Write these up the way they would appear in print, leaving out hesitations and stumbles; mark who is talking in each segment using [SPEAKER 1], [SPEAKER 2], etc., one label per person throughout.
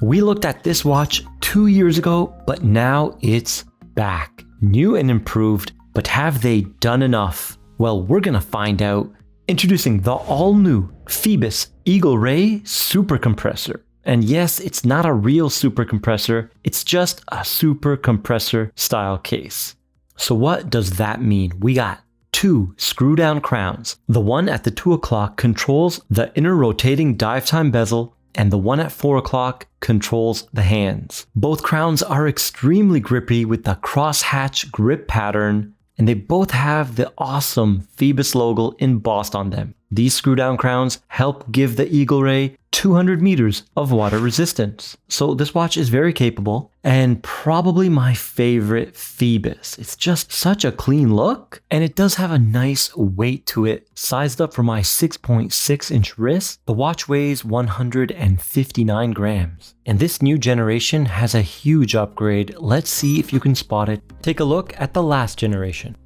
[SPEAKER 1] We looked at this watch 2 years ago, but now it's back. New and improved, but have they done enough? Well, we're gonna find out. Introducing the all-new Phoibos Eagle Ray Super Compressor. And yes, it's not a real super compressor, it's just a super compressor style case. So what does that mean? We got 2 screw-down crowns. The one at the 2 o'clock controls the inner rotating dive time bezel, and the one at 4 o'clock controls the hands. Both crowns are extremely grippy with the crosshatch grip pattern, and they both have the awesome Phoibos logo embossed on them. These screw-down crowns help give the Eagle Ray 200 meters of water resistance. So this watch is very capable and probably my favorite Phoibos. It's just such a clean look and it does have a nice weight to it. Sized up for my 6.6 inch wrist, the watch weighs 159 grams. And this new generation has a huge upgrade. Let's see if you can spot it. Take a look at the last generation.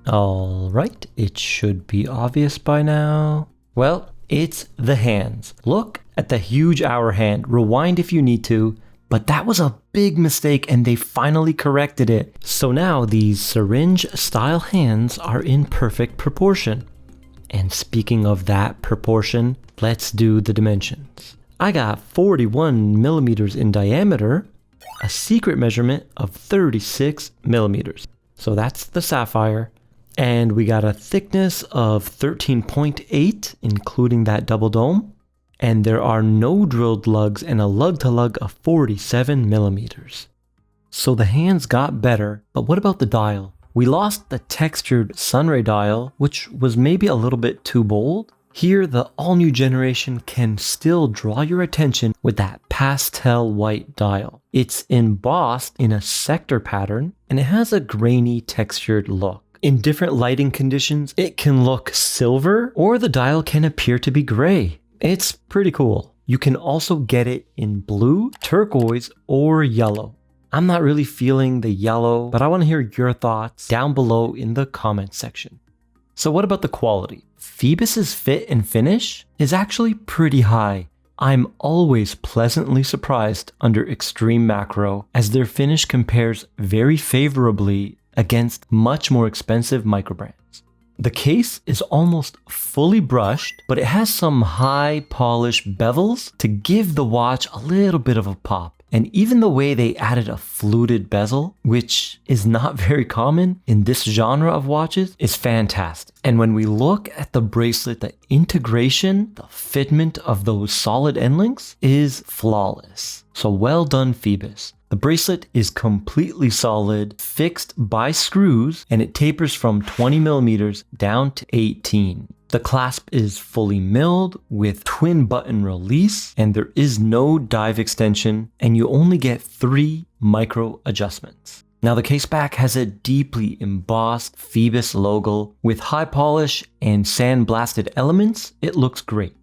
[SPEAKER 1] Alright, it should be obvious by now. Well, it's the hands. Look at the huge hour hand. Rewind if you need to, but that was a big mistake and they finally corrected it. So now these syringe style hands are in perfect proportion. And speaking of that proportion, let's do the dimensions. I got 41 millimeters in diameter, a secret measurement of 36 millimeters. So that's the sapphire. And we got a thickness of 13.8, including that double dome. And there are no drilled lugs and a lug to lug of 47 millimeters. So the hands got better, but what about the dial? We lost the textured sunray dial, which was maybe a little bit too bold. Here, the all-new generation can still draw your attention with that pastel white dial. It's embossed in a sector pattern, and it has a grainy textured look. In different lighting conditions, it can look silver, or the dial can appear to be gray. It's pretty cool. You can also get it in blue, turquoise, or yellow. I'm not really feeling the yellow, but I want to hear your thoughts down below in the comments section. So what about the quality? Phoibos' fit and finish is actually pretty high. I'm always pleasantly surprised under extreme macro, as their finish compares very favorably against much more expensive microbrands. The case is almost fully brushed, but it has some high polish bezels to give the watch a little bit of a pop. And even the way they added a fluted bezel, which is not very common in this genre of watches, is fantastic. And when we look at the bracelet, the integration, the fitment of those solid end links is flawless. So well done, Phoibos. The bracelet is completely solid, fixed by screws, and it tapers from 20 millimeters down to 18. The clasp is fully milled with twin button release, and there is no dive extension, and you only get 3 micro adjustments. Now the case back has a deeply embossed Phoibos logo with high polish and sandblasted elements. It looks great.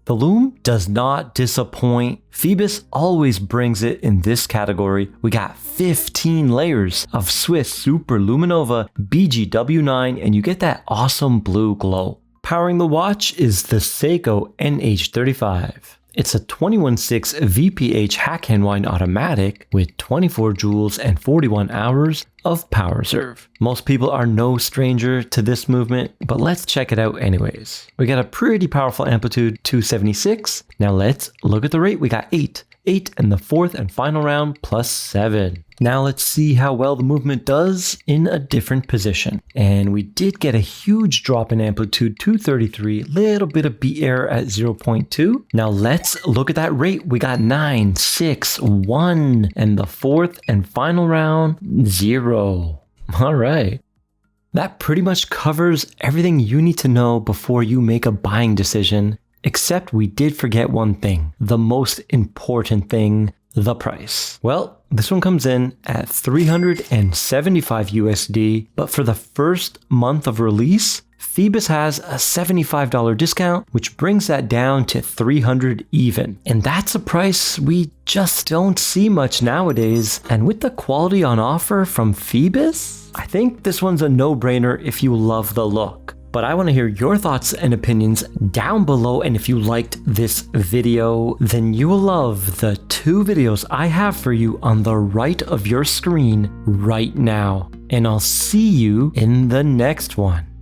[SPEAKER 1] The lume does not disappoint. Phoibos always brings it in this category. We got 15 layers of Swiss Super Luminova BGW9 and you get that awesome blue glow. Powering the watch is the Seiko NH35. It's a 21.6 VPH hack hand wind automatic with 24 joules and 41 hours of power reserve. Most people are no stranger to this movement, but let's check it out anyways. We got a pretty powerful amplitude, 276. Now let's look at the rate. We got 8 in the 4th and final round plus 7. Now let's see how well the movement does in a different position. And we did get a huge drop in amplitude, 233, little bit of beat error at 0.2. Now let's look at that rate. We got 9, 6, 1, and the 4th and final round, 0. All right. That pretty much covers everything you need to know before you make a buying decision. Except we did forget one thing, the most important thing, the price. Well, this one comes in at 375 USD, but for the first month of release, Phoibos has a $75 discount, which brings that down to 300 even. And that's a price we just don't see much nowadays. And with the quality on offer from Phoibos, I think this one's a no-brainer if you love the look. But I want to hear your thoughts and opinions down below, and if you liked this video, then you will love the 2 videos I have for you on the right of your screen right now. And I'll see you in the next one.